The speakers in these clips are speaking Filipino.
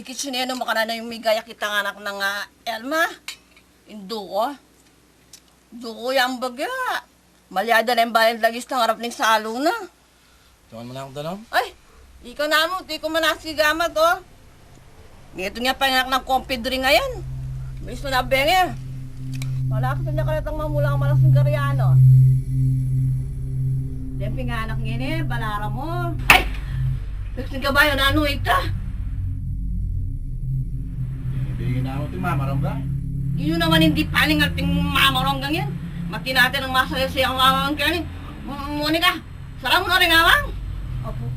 Ikitsineno mo ka na yung may gaya kitang anak ng Elma. Indo ko. Indo ko yung bagya. Malyada na yung bayan lagis ng harap ng salong na. Tuwan mo na akong tanong? Ay, ikaw na mo. Di ko manasigamat, oh. Nito nga pa yung anak ng kompidri ngayon. Miss mo na benge. Malaki sa niya kalatang mamula ang malasing karyano. Demping nga anak ngayon eh, balara mo. Ay! Nagsin ka ba yun? Ano ita? Ibigin na ako ito, mamarangga. Yun naman hindi paling ating mamaronggang yan. Mati natin ang masaya-sayang mamang kanin. Monica, salam mo na rin awang. Opo.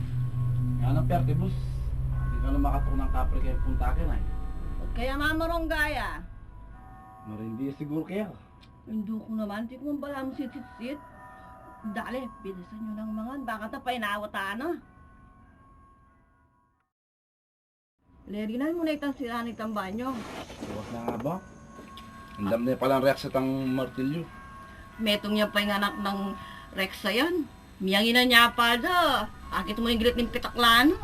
Yan ang perte, boss. Hindi ka na makatok ng kapre kayo punta akin ay. Kaya mamaronggaya. Marindi siguro kaya. Hindi ko naman, di ko man bala mo sit-sit-sit. Dali, bilisan nyo ng mga, baka tapay naawata na. Lerina mo na itang sila nitang banyo. Huwag na nga ba? Andam na palang reaksat ang martilyo. Metong niya pa yung anak ng Rexa yan. Miyangin na niya pa da. Akit mo yung grit ng pitaklano.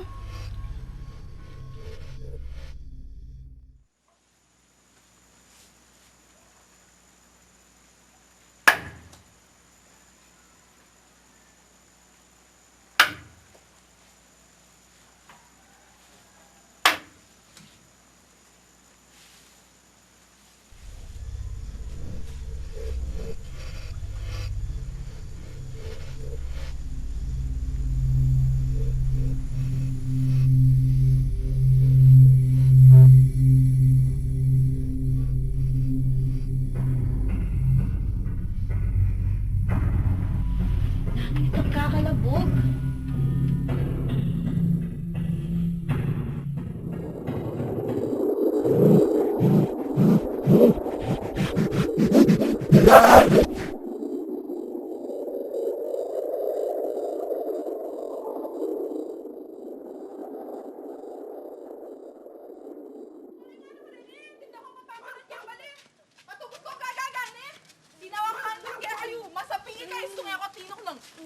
Kakalabog.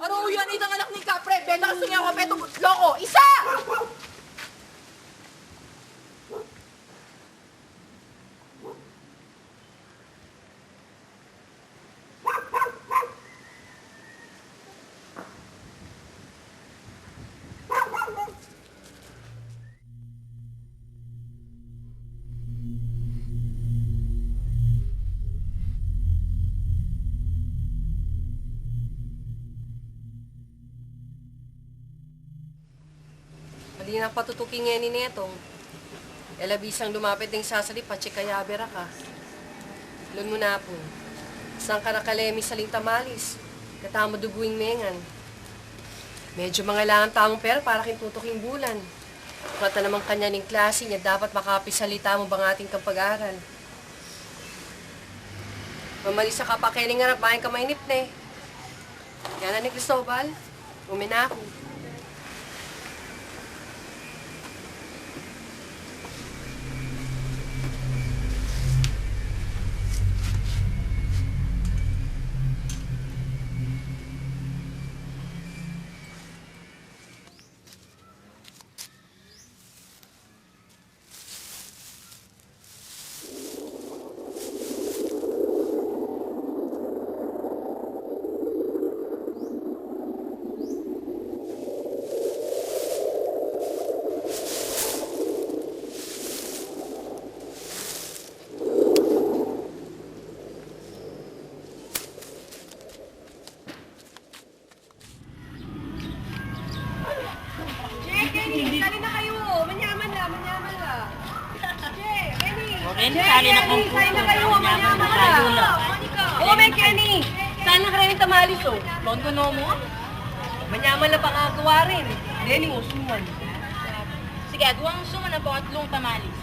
Ano yan? Itang anak ni Kapre. Benta ka sungi ako. Peto, loko. Isa! Mali na patutuking nga ni Netong. Elabisang lumapit ng sasali, pachikayabera ka. Lun mo na po. Saan ka nakalemi sa lingtamalis? Katamo duguing mengan. Medyo mangailangan tamong pera para kintutuking bulan. Kata naman kanya ng klase niya, dapat makapisalita mo bang ating kapag-aral. Mamalisa ka pa keling nga na bayan ka mainip na eh. Yan na ni Cristobal. Umina ako. Kenny, sali na kong puso. Sali na kayo, manyaman na. Oo, may Kenny. Saan na ka rin tamalis, oh? London mo? Manyaman na pangagawa rin. Denny, usuman. Sige, aduang suman na po atlong tamalis.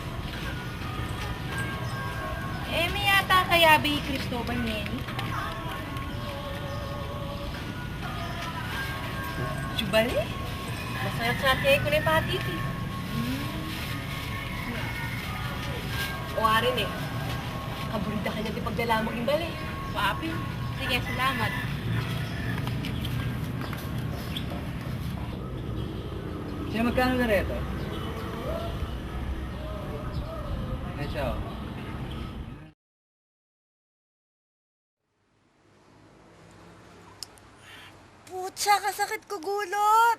May yata kaya ba yung Cristobal Neni? Jubali? Masaya sa kaya ko na yung patiti. O arin eh. Kaburida ka niya di pagdala mo imbali. Papi. Sige, salamat. Siya, magkano na rito? Ayan siya, oh. Putsa, kasakit ko gulot.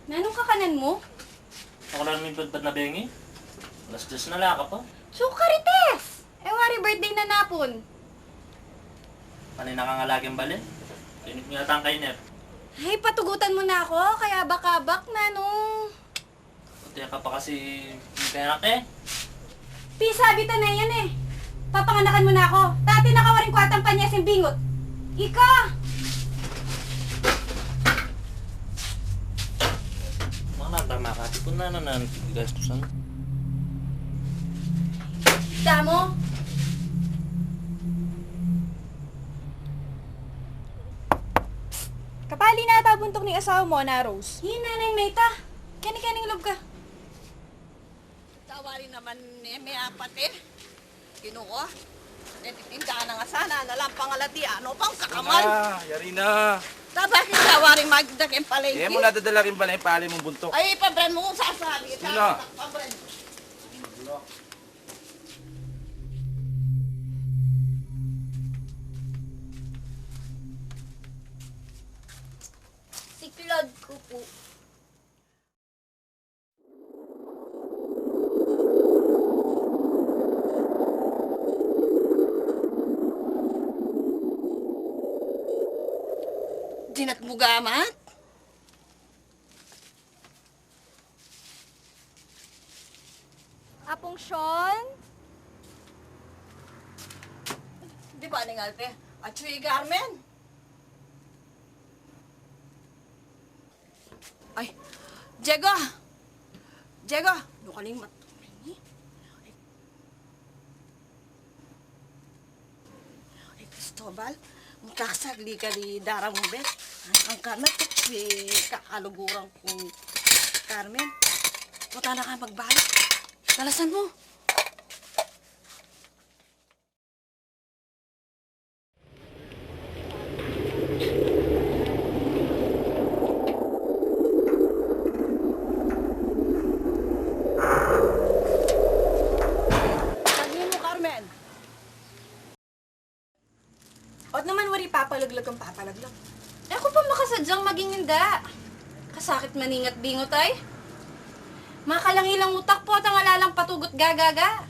Nanong kakanan mo? Ako lang may badbad na bengi. Alas 10 na laka pa. Sukarites! Wari birthday na napon. Panay nakangalagang balin. Tinik niya yata ang kainip. Ay, patugutan mo na ako, kaya baka-bak na nung... Puti ka pa kasi yung perak eh. Pisabitan na yan eh. Papanganakan mo na ako. Dati nakawaring kwatang panyas yung bingot. Ika! Mga natama ka. Kung na gastusan. Damo? Kapali na ata buntok ni asawa mo na Rose. Hinanay Mayta. Kani-kaning loob ka. Tawari naman ni may apat eh. Kinuko. Titindahan na nga sana na lang pangalati. Ano pang kakamal? Yari na. Tapos yung tawaring magdag yung palengke. Eh, mo nadadala rin pala yung pali mong buntok. Ay, pabran mo kung sasabi. Sino? Pabran. Si Claude ko po. Dinat mo gamat? Apong Sean? Di ba ning alte? At si Carmen? Ay, Diego! Diego! Nukaling matuloy. Ay, Cristobal, magkakasagli ka di darang mo, bet. Ang Carmen, si kakalugurang kong Carmen. Punta na ka magbalik. Dalasan mo. Sabihin mo, Carmen. Ot naman wari papalaglag ang papalaglag. Ako pa makasadyang maging inda. Kasakit maningat bingot ay. Makalangilang utak po at ang alalang patugot gagaga.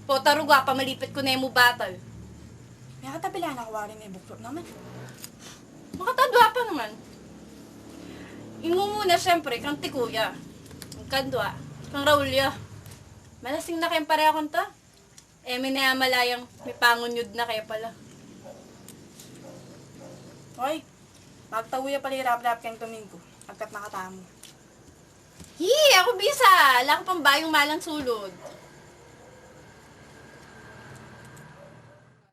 Po taruga pa malipit ko na yung batal. May katabila na kawari na ibuklop naman. Makatadwa pa naman. Ingo muna siyempre kang tikuya. Ang kandwa, kang Raulya. Malasing na kayong pareho kong to. May nayamalayang may pangunyod na kayo pala. Hoy, magtawuya pala hirap-lap kang tumingko. Agkat nakatamo. Ako bisa. Wala ko pang bayong malang sulod.